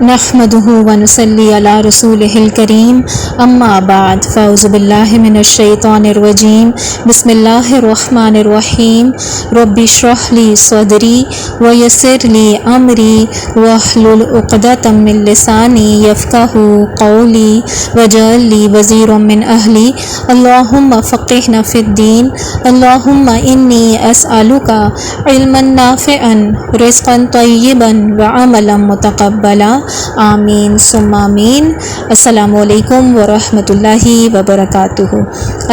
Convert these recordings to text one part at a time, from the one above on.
نحمده ونصلي على رسوله الكريم اما بعد فاعوذ بالله من الشيطان الرجيم بسم الله الرحمن الرحيم رب اشرح لي صدري ويسر لي امري واحلل عقدة من لساني يفقهوا قولي واجعل لي وزيرا من اهلي اللهم فقهنا في الدين اللهم اني اسالك علما نافعا رزقا طيبا وعملا متقبلا آمین ثم آمین۔ السلام علیکم ورحمۃ اللہ وبرکاتہ۔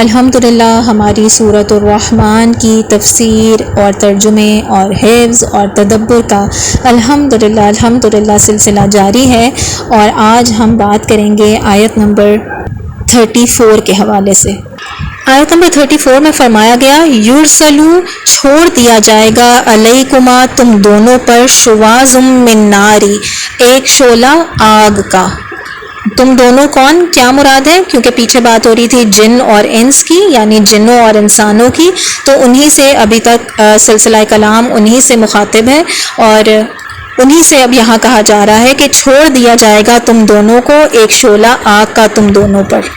الحمدللہ ہماری سورۃ الرحمن کی تفسیر اور ترجمے اور حفظ اور تدبر کا الحمدللہ سلسلہ جاری ہے، اور آج ہم بات کریں گے آیت نمبر 34 کے حوالے سے۔ آیت نمبر 34 میں فرمایا گیا یرسلو چھوڑ دیا جائے گا علیکما تم دونوں پر شواظم من ناری ایک شعلہ آگ کا۔ تم دونوں کون، کیا مراد ہے؟ کیونکہ پیچھے بات ہو رہی تھی جن اور انس کی، یعنی جنوں اور انسانوں کی، تو انہی سے ابھی تک سلسلہ کلام انہی سے مخاطب ہے، اور انہی سے اب یہاں کہا جا رہا ہے کہ چھوڑ دیا جائے گا تم دونوں کو ایک شعلہ آگ کا تم دونوں پر۔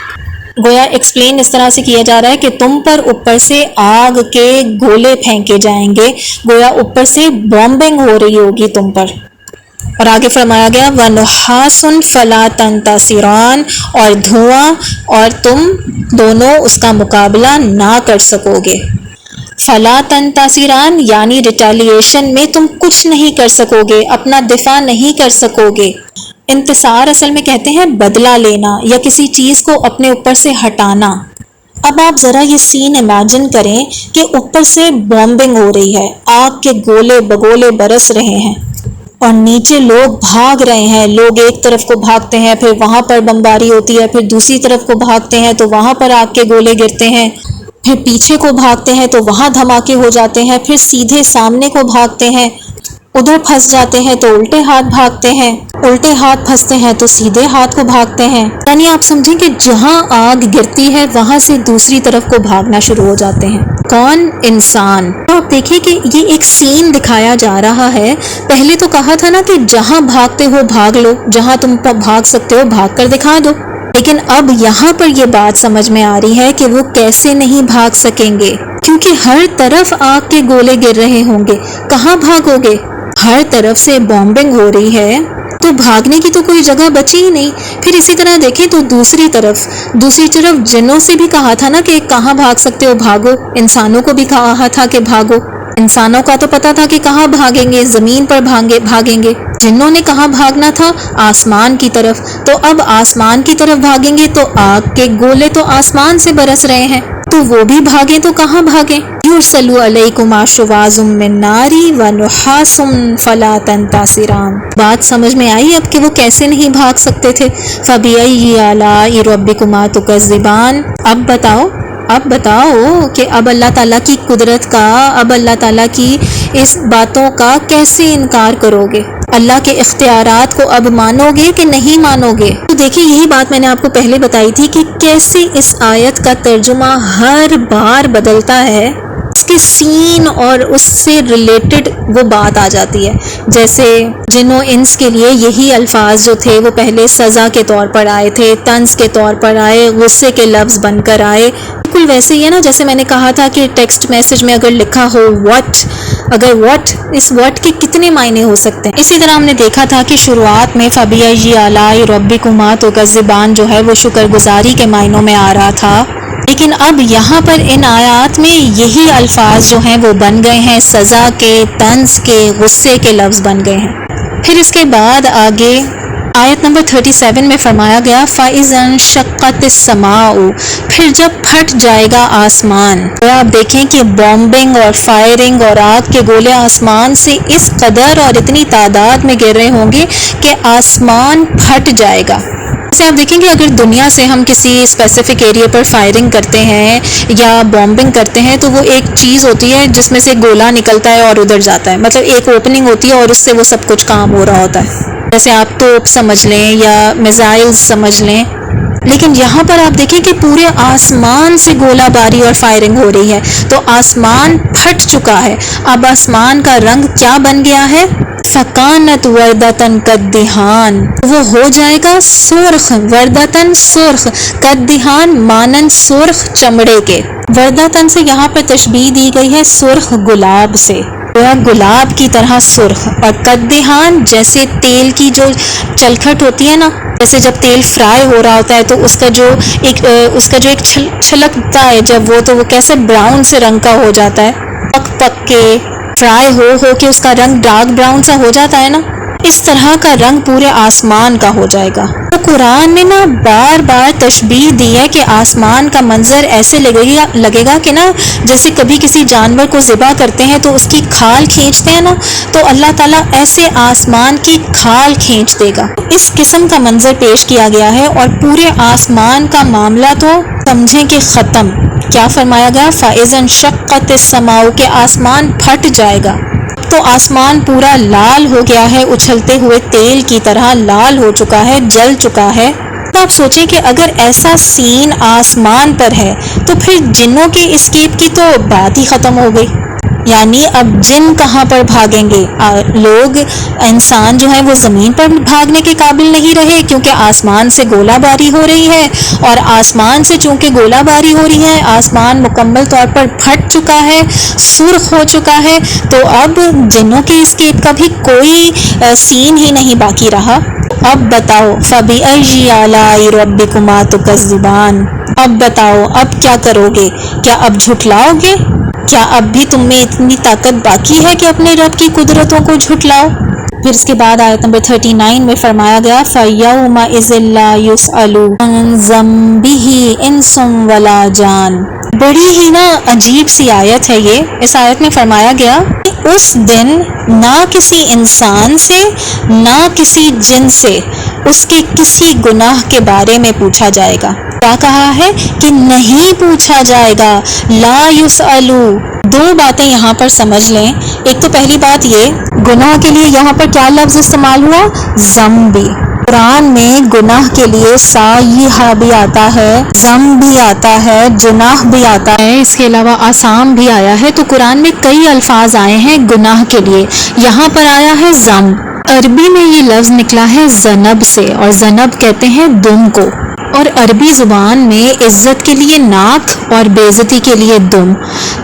گویا ایکسپلین اس طرح سے کیا جا رہا ہے کہ تم پر اوپر سے آگ کے گولے پھینکے جائیں گے، گویا اوپر سے بامبنگ ہو رہی ہوگی تم پر۔ اور آگے فرمایا گیا وَنُحَاسٌ فَلَا تَنْتَصِرَانِ اور دھواں، اور تم دونوں اس کا مقابلہ نہ کر سکو گے۔ فَلَا تَنْتَصِرَانِ یعنی ریٹیلیشن میں تم کچھ نہیں کر سکو گے، اپنا دفاع نہیں کر سکو گے۔ انتصار اصل میں کہتے ہیں بدلہ لینا یا کسی چیز کو اپنے اوپر سے ہٹانا۔ اب آپ ذرا یہ سین امیجن کریں کہ اوپر سے بامبنگ ہو رہی ہے، آگ کے گولے بگولے برس رہے ہیں، اور نیچے لوگ بھاگ رہے ہیں، لوگ ایک طرف کو بھاگتے ہیں، پھر وہاں پر بمباری ہوتی ہے، پھر دوسری طرف کو بھاگتے ہیں تو وہاں پر آگ کے گولے گرتے ہیں، پھر پیچھے کو بھاگتے ہیں تو وہاں دھماکے ہو جاتے ہیں، پھر سیدھے سامنے کو بھاگتے ہیں، ادھر پھنس جاتے ہیں تو الٹے ہاتھ بھاگتے ہیں، الٹے ہاتھ پھنستے ہیں تو سیدھے ہاتھ کو بھاگتے ہیں۔ یعنی آپ سمجھیں کہ جہاں آگ گرتی ہے وہاں سے دوسری طرف کو بھاگنا شروع ہو جاتے ہیں۔ کون؟ انسان۔ تو آپ دیکھیں کہ یہ ایک سین دکھایا جا رہا ہے۔ پہلے تو کہا تھا نا کہ جہاں بھاگتے ہو بھاگ لو، جہاں تم بھاگ سکتے ہو بھاگ کر دکھا دو، لیکن اب یہاں پر یہ بات سمجھ میں آ رہی ہے کہ وہ کیسے نہیں بھاگ سکیں گے، کیونکہ ہر طرف آگ کے گولے گر رہے ہوں گے، کہاں بھاگو گے؟ ہر طرف سے بامبنگ ہو رہی ہے تو بھاگنے کی تو کوئی جگہ بچی ہی نہیں۔ پھر اسی طرح دیکھیں تو دوسری طرف جنوں سے بھی کہا تھا نا کہ کہاں بھاگ سکتے ہو بھاگو، انسانوں کو بھی کہا تھا کہ بھاگو۔ انسانوں کا تو پتا تھا کہ کہاں بھاگیں گے، زمین پر بھاگیں گے۔ جنوں نے کہاں بھاگنا تھا؟ آسمان کی طرف۔ تو اب آسمان کی طرف بھاگیں گے تو آگ کے گولے تو آسمان سے برس رہے ہیں، تو وہ بھی بھاگیں تو کہاں بھاگیں؟ یرسلو علیکما شواظ من نار ونحاس فلا تنتصران۔ بات سمجھ میں آئی اب کہ وہ کیسے نہیں بھاگ سکتے تھے؟ فبأي آلاء ربكما تكذبان۔ اب بتاؤ کہ اب اللہ تعالیٰ کی قدرت کا، اب اللہ تعالیٰ کی اس باتوں کا کیسے انکار کرو گے؟ اللہ کے اختیارات کو اب مانو گے کہ نہیں مانو گے؟ تو دیکھیں یہی بات میں نے آپ کو پہلے بتائی تھی کہ کیسے اس آیت کا ترجمہ ہر بار بدلتا ہے، اس کے سین اور اس سے ریلیٹڈ وہ بات آ جاتی ہے۔ جیسے جنوں انس کے لیے یہی الفاظ جو تھے وہ پہلے سزا کے طور پر آئے تھے، طنز کے طور پر آئے، غصے کے لفظ بن کر آئے۔ بالکل ویسے ہی ہے نا، جیسے میں نے کہا تھا کہ ٹیکسٹ میسج میں اگر لکھا ہو واٹ، اس واٹ کے کتنے معنی ہو سکتے ہیں۔ اسی طرح ہم نے دیکھا تھا کہ شروعات میں فبأي آلاء ربكما تكذبان جو ہے وہ شکر گزاری کے معنوں میں آ رہا تھا، لیکن اب یہاں پر ان آیات میں یہی الفاظ جو ہیں وہ بن گئے ہیں، سزا کے، طنز کے، غصے کے لفظ بن گئے ہیں۔ پھر اس کے بعد آگے آیت نمبر 37 میں فرمایا گیا فَإِذَا انشَقَّتِ السَّمَاءُ پھر جب پھٹ جائے گا آسمان۔ تو آپ دیکھیں کہ بامبنگ اور فائرنگ اور آگ کے گولے آسمان سے اس قدر اور اتنی تعداد میں گر رہے ہوں گے کہ آسمان پھٹ جائے گا۔ جیسے آپ دیکھیں کہ اگر دنیا سے ہم کسی اسپیسیفک ایریا پر فائرنگ کرتے ہیں یا بامبنگ کرتے ہیں تو وہ ایک چیز ہوتی ہے جس میں سے گولا نکلتا ہے اور ادھر جاتا ہے، مطلب ایک اوپننگ ہوتی ہے اور اس سے وہ سب کچھ کام ہو رہا ہوتا ہے، جیسے آپ توپ سمجھ لیں یا میزائل سمجھ لیں۔ لیکن یہاں پر آپ دیکھیں کہ پورے آسمان سے گولہ باری اور فائرنگ ہو رہی ہے، تو آسمان پھٹ چکا ہے۔ اب آسمان کا رنگ کیا بن گیا ہے؟ فکانت وردتن کدہان، وہ ہو جائے گا سرخ، وردتن سرخ، کدہان مانند سرخ چمڑے کے۔ وردتن سے یہاں پر تشبیہ دی گئی ہے سرخ گلاب سے، گلاب کی طرح سرخ، اور کدہان جیسے تیل کی جو چلکھٹ ہوتی ہے نا، جیسے جب تیل فرائی ہو رہا ہوتا ہے تو اس کا جو ایک چھلکتا ہے جب وہ کیسے براؤن سے رنگ کا ہو جاتا ہے، پک کے فرائی ہو کے اس کا رنگ ڈارک براؤن سا ہو جاتا ہے نا، اس طرح کا رنگ پورے آسمان کا ہو جائے گا۔ تو قرآن نے نا بار بار تشبیہ دی ہے کہ آسمان کا منظر ایسے لگے گا کہ نا جیسے کبھی کسی جانور کو ذبح کرتے ہیں تو اس کی کھال کھینچتے ہیں نا، تو اللہ تعالیٰ ایسے آسمان کی کھال کھینچ دے گا۔ اس قسم کا منظر پیش کیا گیا ہے، اور پورے آسمان کا معاملہ تو سمجھیں کہ ختم۔ کیا فرمایا گیا؟ فَإِذَا انشَقَّتِ السَّمَاءُ، کہ آسمان پھٹ جائے گا۔ تو آسمان پورا لال ہو گیا ہے، اچھلتے ہوئے تیل کی طرح لال ہو چکا ہے، جل چکا ہے۔ تو آپ سوچیں کہ اگر ایسا سین آسمان پر ہے تو پھر جنوں کے اسکیپ کی تو بات ہی ختم ہو گئی، یعنی اب جن کہاں پر بھاگیں گے؟ لوگ، انسان جو ہے وہ زمین پر بھاگنے کے قابل نہیں رہے کیونکہ آسمان سے گولہ باری ہو رہی ہے، اور آسمان سے چونکہ گولہ باری ہو رہی ہے، آسمان مکمل طور پر پھٹ چکا ہے، سرخ ہو چکا ہے، تو اب جنوں کے اسکیپ کا بھی کوئی سین ہی نہیں باقی رہا۔ اب بتاؤ فَبِأَيِّ آلَاءِ رَبِّكُمَا تُكَذِّبَانِ، اب بتاؤ اب کیا کرو گے؟ کیا اب جھٹلاؤ گے؟ کیا اب بھی تم میں اتنی طاقت باقی ہے کہ اپنے رب کی قدرتوں کو جھٹلاؤ؟ پھر اس کے بعد آیت نمبر 39 میں فرمایا گیا فَيَوْمَئِذٍ لَا يُسْأَلُ عَنْ ذَنبِهِ إِنسٌ وَلَا جَانٌ۔ بڑی ہی نا عجیب سی آیت ہے یہ۔ اس آیت میں فرمایا گیا کہ اس دن نہ کسی انسان سے نہ کسی جن سے اس کے کسی گناہ کے بارے میں پوچھا جائے گا۔ کیا کہا ہے کہ نہیں پوچھا جائے گا، لا یسألو۔ دو باتیں یہاں پر سمجھ لیں۔ ایک تو پہلی بات یہ، گناہ کے لیے یہاں پر کیا لفظ استعمال ہوا؟ ذنب۔ قرآن میں گناہ کے لیے سایہ بھی آتا ہے، ذنب بھی آتا ہے، جناح بھی آتا ہے، اس کے علاوہ آثام بھی آیا ہے۔ تو قرآن میں کئی الفاظ آئے ہیں گناہ کے لیے، یہاں پر آیا ہے ذنب۔ عربی میں یہ لفظ نکلا ہے ذنب سے، اور ذنب کہتے ہیں دم کو، اور عربی زبان میں عزت کے لیے ناک اور بے عزتی کے لیے دم۔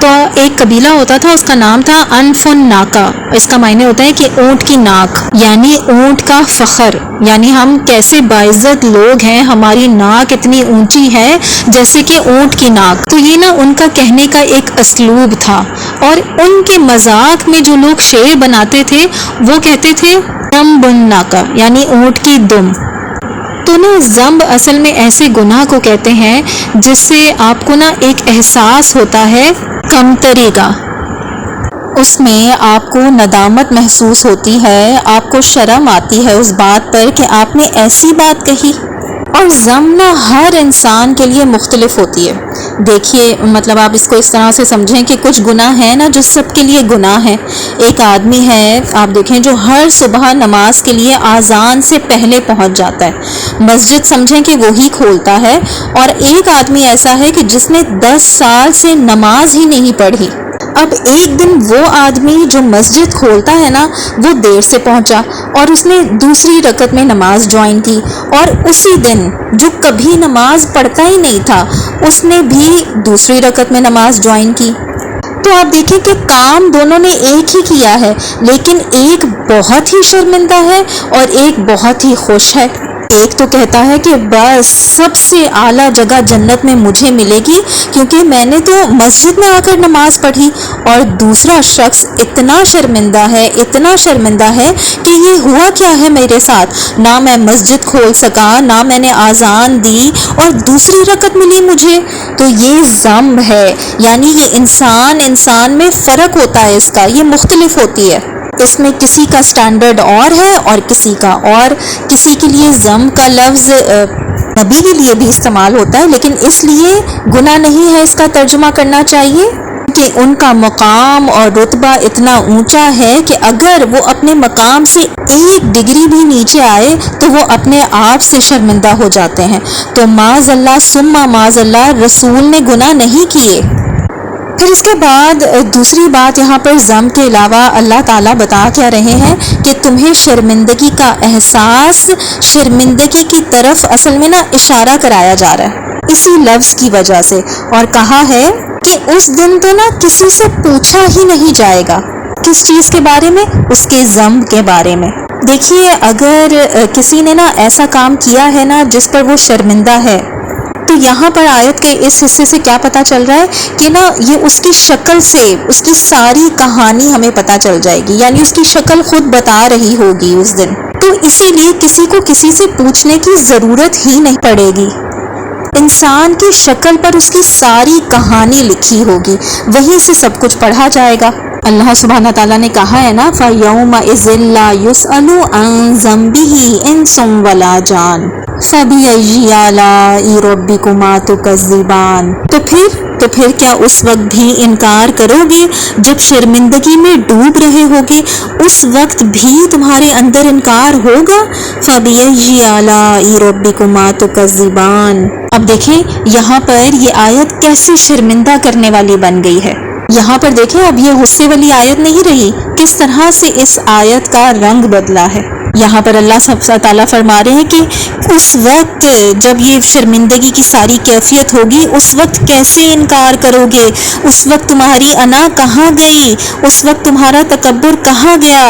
تو ایک قبیلہ ہوتا تھا، اس کا نام تھا انف الناقہ، اس کا معنی ہوتا ہے کہ اونٹ کی ناک، یعنی اونٹ کا فخر، یعنی ہم کیسے باعزت لوگ ہیں، ہماری ناک اتنی اونچی ہے جیسے کہ اونٹ کی ناک۔ تو یہ نا ان کا کہنے کا ایک اسلوب تھا، اور ان کے مذاق میں جو لوگ شعر بناتے تھے وہ کہتے تھے ذنب الناقہ، یعنی اونٹ کی دم۔ تو نا ذنب اصل میں ایسے گناہ کو کہتے ہیں جس سے آپ کو نا ایک احساس ہوتا ہے کمتری کا، اس میں آپ کو ندامت محسوس ہوتی ہے، آپ کو شرم آتی ہے اس بات پر کہ آپ نے ایسی بات کہی۔ اور ذنب نا ہر انسان کے لیے مختلف ہوتی ہے۔ دیکھیے مطلب آپ اس کو اس طرح سے سمجھیں کہ کچھ گناہ ہیں نا جو سب کے لیے گناہ ہے۔ ایک آدمی ہے آپ دیکھیں جو ہر صبح نماز کے لیے اذان سے پہلے پہنچ جاتا ہے، مسجد سمجھیں کہ وہی کھولتا ہے، اور ایک آدمی ایسا ہے کہ جس نے 10 سال سے نماز ہی نہیں پڑھی۔ اب ایک دن وہ آدمی جو مسجد کھولتا ہے نا وہ دیر سے پہنچا اور اس نے دوسری رکعت میں نماز جوائن کی، اور اسی دن جو کبھی نماز پڑھتا ہی نہیں تھا اس نے بھی دوسری رکعت میں نماز جوائن کی۔ تو آپ دیکھیں کہ کام دونوں نے ایک ہی کیا ہے، لیکن ایک بہت ہی شرمندہ ہے اور ایک بہت ہی خوش ہے۔ ایک تو کہتا ہے کہ بس سب سے اعلیٰ جگہ جنت میں مجھے ملے گی کیونکہ میں نے تو مسجد میں آ کر نماز پڑھی، اور دوسرا شخص اتنا شرمندہ ہے کہ یہ ہوا کیا ہے میرے ساتھ، نہ میں مسجد کھول سکا، نہ میں نے اذان دی، اور دوسری رکعت ملی مجھے۔ تو یہ ذنب ہے، یعنی یہ انسان میں فرق ہوتا ہے، اس کا یہ مختلف ہوتی ہے، اس میں کسی کا سٹینڈرڈ اور ہے اور کسی کا اور۔ کسی کے لیے ذنب کا لفظ نبی کے لیے بھی استعمال ہوتا ہے، لیکن اس لیے گناہ نہیں ہے اس کا ترجمہ کرنا چاہیے کہ ان کا مقام اور رتبہ اتنا اونچا ہے کہ اگر وہ اپنے مقام سے 1 ڈگری بھی نیچے آئے تو وہ اپنے آپ سے شرمندہ ہو جاتے ہیں۔ تو معاذ اللہ ثم معاذ اللہ رسول نے گناہ نہیں کیے، پھر اس کے بعد دوسری بات یہاں پر ضم کے علاوہ اللہ تعالیٰ بتا کیا رہے ہیں کہ تمہیں شرمندگی کا احساس، شرمندگی کی طرف اصل میں اشارہ کرایا جا رہا ہے اسی لفظ کی وجہ سے، اور کہا ہے کہ اس دن تو کسی سے پوچھا ہی نہیں جائے گا۔ کس چیز کے بارے میں؟ اس کے ذنب کے بارے میں۔ دیکھیے اگر کسی نے ایسا کام کیا ہے جس پر وہ شرمندہ ہے، تو یہاں پر آیت کے اس حصے سے کیا پتہ چل رہا ہے کہ یہ اس کی شکل سے اس کی ساری کہانی ہمیں پتہ چل جائے گی، یعنی اس کی شکل خود بتا رہی ہوگی اس دن، تو اسی لیے کسی کو کسی سے پوچھنے کی ضرورت ہی نہیں پڑے گی۔ انسان کی شکل پر اس کی ساری کہانی لکھی ہوگی، وہیں سے سب کچھ پڑھا جائے گا۔ اللہ سبحانہ تعالیٰ نے کہا ہے فَيَوْمَئِذٍ لَا يُسْأَلُ عَنْ ذَنبِهِ إِنسٌ وَلَا جَانٌ فَبِأَيِّ آلَاءِ رَبِّكُمَا تُكَذِّبَانِ۔ تو پھر کیا اس وقت بھی انکار کرو گے جب شرمندگی میں ڈوب رہے ہوگے؟ اس وقت بھی تمہارے اندر انکار ہوگا؟ فَبِأَيِّ آلَاءِ رَبِّكُمَا تُكَذِّبَانِ۔ اب دیکھیں یہاں پر یہ آیت کیسے شرمندہ کرنے والی بن گئی ہے۔ یہاں پر دیکھیں اب یہ غصے والی آیت نہیں رہی، کس طرح سے اس آیت کا رنگ بدلا ہے۔ یہاں پر اللہ سبحانہ تعالیٰ فرما رہے ہیں کہ اس وقت جب یہ شرمندگی کی ساری کیفیت ہوگی، اس وقت کیسے انکار کرو گے؟ اس وقت تمہاری انا کہاں گئی؟ اس وقت تمہارا تکبر کہاں گیا؟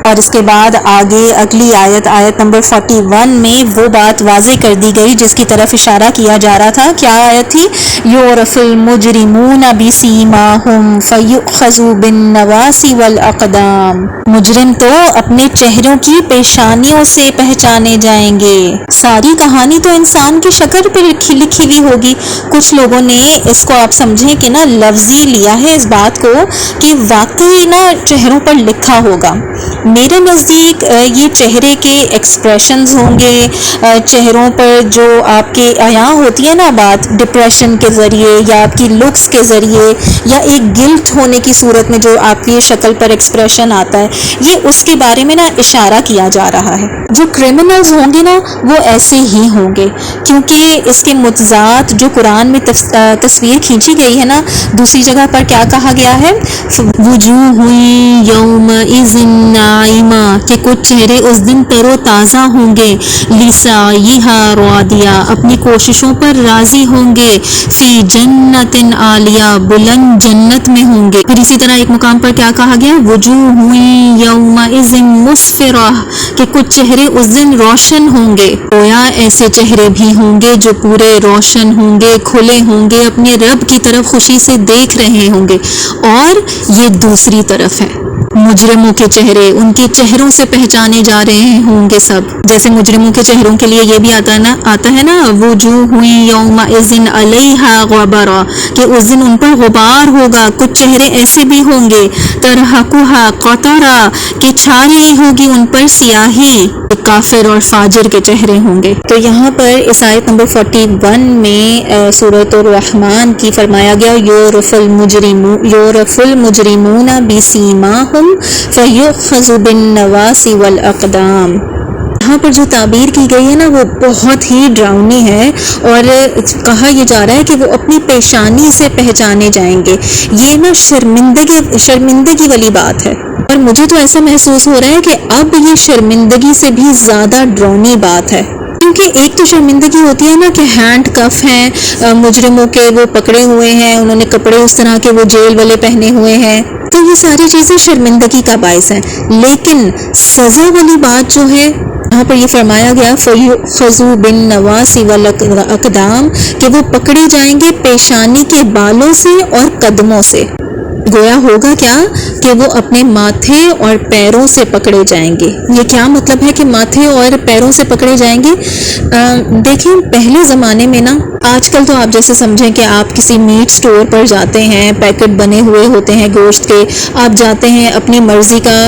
اور اس کے بعد آگے اگلی آیت نمبر 41 میں وہ بات واضح کر دی گئی جس کی طرف اشارہ کیا جا رہا تھا۔ کیا آیت تھی؟ یعرف المجرمون بسیماہم فیؤخذوا بالنواصی والاقدام۔ مجرم تو اپنے چہروں کی پیشانیوں سے پہچانے جائیں گے۔ ساری کہانی تو انسان کی شکل پہ لکھی ہوئی ہوگی۔ کچھ لوگوں نے اس کو آپ سمجھیں کہ لفظی لیا ہے اس بات کو کہ واقعی چہروں پر لکھا ہوگا۔ میرے نزدیک یہ چہرے کے ایکسپریشنز ہوں گے، چہروں پر جو آپ کے عیاں ہوتی ہے بات ڈپریشن کے ذریعے یا آپ کی لکس کے ذریعے یا ایک گلٹ ہونے کی صورت میں جو آپ کی شکل پر ایکسپریشن آتا ہے، یہ اس کے بارے میں اشارہ کیا جا رہا ہے۔ جو کرمنلز ہوں گے وہ ایسے ہی ہوں گے، کیونکہ اس کے متضاد جو قرآن میں تصویر کھینچی گئی ہے دوسری جگہ پر کیا کہا گیا ہے؟ وجوہ یومئذ ناعمہ، کہ کچھ چہرے اس دن تر و تازہ ہوں گے، لسعیہا راضیہ، اپنی کوششوں پر راضی ہوں گے، فی جنت عالیہ، بلند جنت میں ہوں گے۔ پھر اسی طرح ایک مقام پر کیا کہا گیا؟ وجوہ یومئذ مسفرہ، کہ کچھ چہرے اس دن روشن ہوں گے۔ گویا ایسے چہرے بھی ہوں گے جو پورے روشن ہوں گے، کھلے ہوں گے، اپنے رب کی طرف خوشی سے دیکھ رہے ہوں گے۔ اور یہ دوسری طرف ہے، مجرموں کے چہرے ان کے چہروں سے پہچانے جا رہے ہوں گے سب، جیسے مجرموں کے چہروں کے لیے یہ بھی آتا ہے نا وجوہ یومئذ علیہا غبرہ، کہ اس دن ان پر غبار ہوگا۔ کچھ چہرے ایسے بھی ہوں گے ترہقھا قطرہ، کہ چھا رہی ہوگی ان پر سیاہی، کافر اور فاجر کے چہرے ہوں گے۔ تو یہاں پر اس آیت نمبر 41 میں سورۃ الرحمن کی فرمایا گیا یعرف المجرمون بسیماہم فیؤخذ بالنواصی والاقدام۔ یہاں پر جو تعبیر کی گئی ہے وہ بہت ہی ڈراؤنی ہے، اور کہا یہ جا رہا ہے کہ وہ اپنی پیشانی سے پہچانے جائیں گے۔ یہ شرمندگی والی بات ہے، اور مجھے تو ایسا محسوس ہو رہا ہے کہ اب یہ شرمندگی سے بھی زیادہ ڈراؤنی بات ہے، کیونکہ ایک تو شرمندگی ہوتی ہے کہ ہینڈ کف ہیں مجرموں کے، وہ پکڑے ہوئے ہیں، انہوں نے کپڑے اس طرح کے وہ جیل والے پہنے ہوئے ہیں، تو یہ ساری چیزیں شرمندگی کا باعث ہیں۔ لیکن سزا والی بات جو ہے یہاں پر یہ فرمایا گیا فَيُؤْخَذُوا بِالنَّوَاصِي وَالْأَقْدَامِ، کہ وہ پکڑے جائیں گے پیشانی کے بالوں سے اور قدموں سے۔ گویا ہوگا کیا کہ وہ اپنے ماتھے اور پیروں سے پکڑے جائیں گے۔ یہ کیا مطلب ہے کہ ماتھے اور پیروں سے پکڑے جائیں گے؟ دیکھیں پہلے زمانے میں آج کل تو آپ جیسے سمجھیں کہ آپ کسی میٹ سٹور پر جاتے ہیں، پیکٹ بنے ہوئے ہوتے ہیں گوشت کے، آپ جاتے ہیں اپنی مرضی کا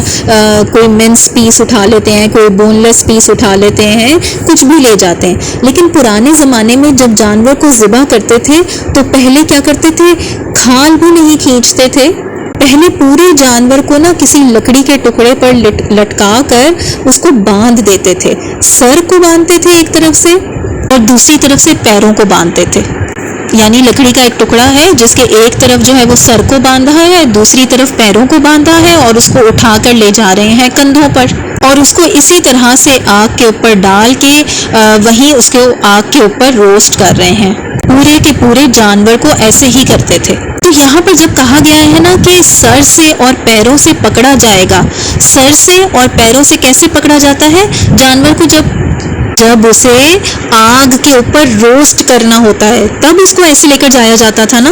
کوئی منس پیس اٹھا لیتے ہیں، کوئی بون لیس پیس اٹھا لیتے ہیں، کچھ بھی لے جاتے ہیں۔ لیکن پرانے زمانے میں جب جانور کو ذبح کرتے تھے تو پہلے کیا کرتے تھے؟ کھال بھی نہیں کھینچتے تھے، پہلے پورے جانور کو کسی لکڑی کے ٹکڑے پر لٹکا کر اس کو باندھ دیتے تھے۔ سر کو باندھتے تھے ایک طرف سے اور دوسری طرف سے پیروں کو باندھتے تھے۔ یعنی لکڑی کا ایک ٹکڑا ہے جس کے ایک طرف جو ہے وہ سر کو باندھا ہے، دوسری طرف پیروں کو باندھا ہے، اور اس کو اٹھا کر لے جا رہے ہیں کندھوں پر، اور اس کو اسی طرح سے آگ کے اوپر ڈال کے وہیں اس کو آگ کے اوپر روسٹ کر رہے ہیں۔ پورے کے پورے جانور کو ایسے ہی کرتے تھے۔ تو یہاں پر جب کہا گیا ہے نا کہ سر سے اور پیروں سے پکڑا جائے گا، سر سے اور پیروں سے کیسے پکڑا جاتا ہے جانور کو؟ جب اسے آگ کے اوپر روسٹ کرنا ہوتا ہے تب اس کو ایسے لے کر جایا جاتا تھا نا۔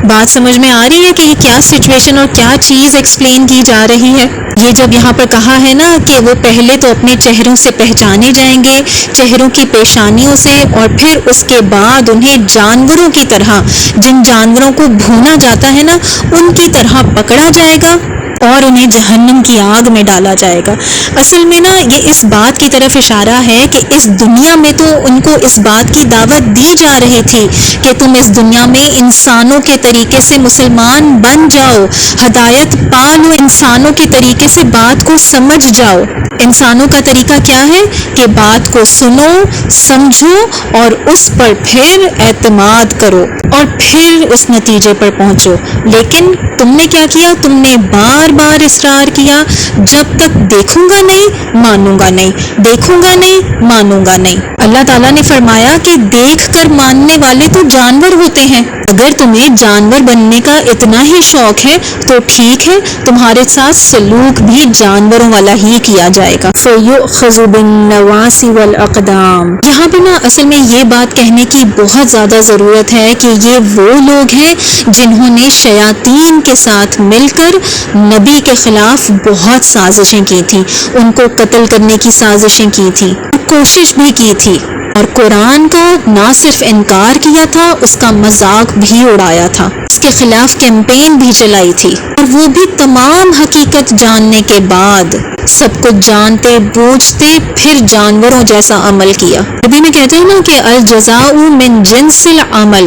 بات سمجھ میں آ رہی ہے کہ یہ کیا سچویشن اور کیا چیز ایکسپلین کی جا رہی ہے؟ یہ جب یہاں پر کہا ہے نا کہ وہ پہلے تو اپنے چہروں سے پہچانے جائیں گے، چہروں کی پیشانیوں سے، اور پھر اس کے بعد انہیں جانوروں کی طرح، جن جانوروں کو بھونا جاتا ہے نا ان کی طرح پکڑا جائے گا اور انہیں جہنم کی آگ میں ڈالا جائے گا۔ اصل میں نا یہ اس بات کی طرف اشارہ ہے کہ اس دنیا میں تو ان کو اس بات کی دعوت دی جا رہی تھی کہ تم اس دنیا میں انسانوں کے طریقے سے مسلمان بن جاؤ، ہدایت پا لو، انسانوں کے طریقے سے بات کو سمجھ جاؤ۔ انسانوں کا طریقہ کیا ہے کہ بات کو سنو، سمجھو اور اس پر پھر اعتماد کرو اور پھر اس نتیجے پر پہنچو۔ لیکن تم نے کیا کیا؟ تم نے بار بار اصرار کیا، جب تک دیکھوں گا نہیں مانوں گا نہیں، دیکھوں گا نہیں مانوں گا نہیں۔ اللہ تعالیٰ نے فرمایا کہ دیکھ کر ماننے والے تو جانور ہوتے ہیں۔ اگر تمہیں جانور بننے کا اتنا ہی شوق ہے تو ٹھیک ہے، تمہارے ساتھ سلوک بھی جانوروں والا ہی کیا جائے گا۔ فَيُؤْخَذُ بِالنَّوَاصِ وَالْأَقْدَامِ۔ یہاں پہ نا اصل میں یہ بات کہنے کی بہت زیادہ ضرورت ہے کہ یہ وہ لوگ ہیں جنہوں نے شیاطین کے ساتھ مل کر نبی کے خلاف بہت سازشیں کی تھیں، ان کو قتل کرنے کی سازشیں کی تھیں، کوشش بھی کی تھی، اور قرآن کا نہ صرف انکار کیا تھا، اس کا مذاق بھی اڑایا تھا، اس کے خلاف کیمپین بھی چلائی تھی، اور وہ بھی تمام حقیقت جاننے کے بعد، سب کچھ جانتے بوجھتے پھر جانوروں جیسا عمل کیا۔ عربی میں کہتے ہیں نا کہ الجزاء من جنس العمل۔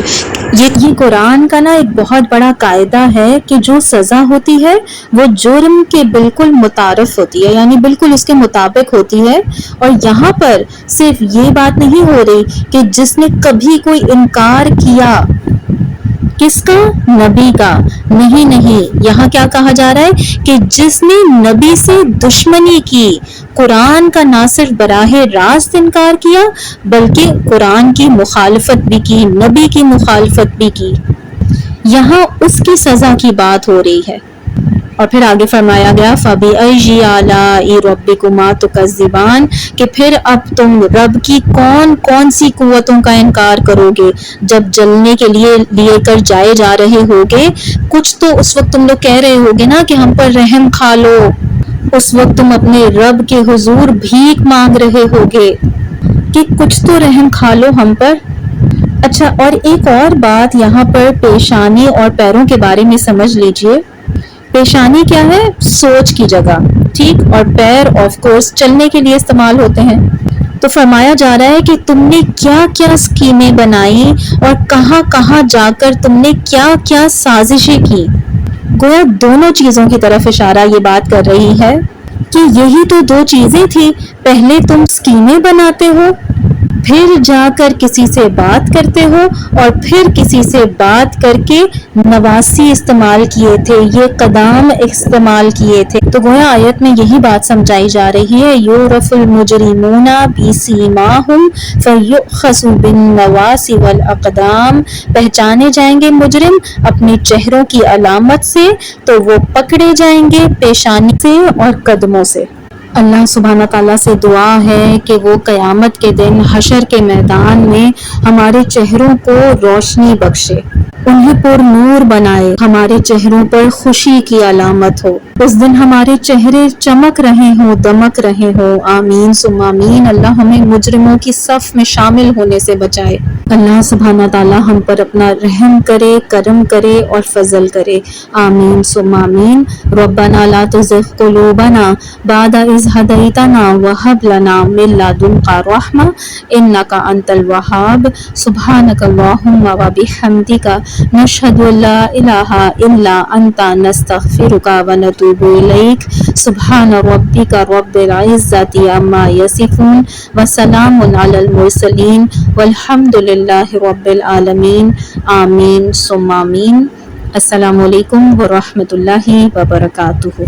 یہ قرآن کا نا ایک بہت بڑا قاعدہ ہے کہ جو سزا ہوتی ہے وہ جرم کے بالکل متعارف ہوتی ہے، یعنی بالکل اس کے مطابق ہوتی ہے۔ اور یہاں پر صرف یہ بات نہیں ہو رہی کہ جس نے کبھی کوئی انکار کیا، کس کا؟ نبی کا، نہیں، یہاں کیا کہا جا رہا ہے کہ جس نے نبی سے دشمنی کی، قرآن کا نہ صرف براہ راست انکار کیا بلکہ قرآن کی مخالفت بھی کی، نبی کی مخالفت بھی کی، یہاں اس کی سزا کی بات ہو رہی ہے۔ اور پھر آگے فرمایا گیا فَبِأَيِّ آلَاءِ رَبِّكُمَا تُكَذِّبَانِ، کہ پھر اب تم رب کی کون سی قوتوں کا انکار کرو گے جب جلنے کے لیے لیے کر جائے جا رہے ہوگے۔ کچھ تو اس وقت تم لوگ کہہ رہے ہوگے نا کہ ہم پر رحم کھا لو، اس وقت تم اپنے رب کے حضور بھیک مانگ رہے ہوگے کہ کچھ تو رحم کھا لو ہم پر۔ اچھا، اور ایک اور بات یہاں پر پیشانی اور پیروں کے بارے میں سمجھ لیجئے۔ پیشانی کیا ہے؟ سوچ کی جگہ، ٹھیک، اور پیر آف کورس چلنے کے لیے استعمال ہوتے ہیں۔ تو فرمایا جا رہا ہے کہ تم نے کیا کیا اسکیمیں بنائی اور کہاں کہاں جا کر تم نے کیا کیا سازشیں کی۔ گویا دونوں چیزوں کی طرف اشارہ یہ بات کر رہی ہے کہ یہی تو دو چیزیں تھی، پہلے تم اسکیمیں بناتے ہو، پھر جا کر کسی سے بات کرتے ہو، اور پھر کسی سے بات کر کے نواسی استعمال کیے تھے، یہ قدام استعمال کیے تھے۔ تو گویا آیت میں یہی بات سمجھائی جا رہی ہے، یعرف المجرمون بسیماہم فیؤخذ بالنواصی والاقدام، پہچانے جائیں گے مجرم اپنے چہروں کی علامت سے، تو وہ پکڑے جائیں گے پیشانی سے اور قدموں سے۔ اللہ سبحانہ تعالیٰ سے دعا ہے کہ وہ قیامت کے دن حشر کے میدان میں ہمارے چہروں کو روشنی بخشے، انہیں پر نور بنائے، ہمارے چہروں پر خوشی کی علامت ہو، اس دن ہمارے چہرے چمک رہے ہوں، دمک رہے ہوں۔ آمین ثم آمین۔ اللہ ہمیں مجرموں کی صف میں شامل ہونے سے بچائے۔ اللہ سبحانہ تعالیٰ ہم پر اپنا رحم کرے، کرم کرے اور فضل کرے۔ آمین ثم آمین۔ ربنا لا تزغ قلوبنا بعد اذ ہدیتنا وہب لنا من لدنک رحمۃ انک انت الوہاب۔ سبحانک اللہم وبحمدک نشهد ان لا الہ الا انت نستغفرک ونتوب الیک سبحان ربک رب العزة عما یصفون وسلام علی المرسلین والحمد للہ رب العالمین آمین ثم آمین۔ السلام علیکم ورحمۃ اللہ وبرکاتہ۔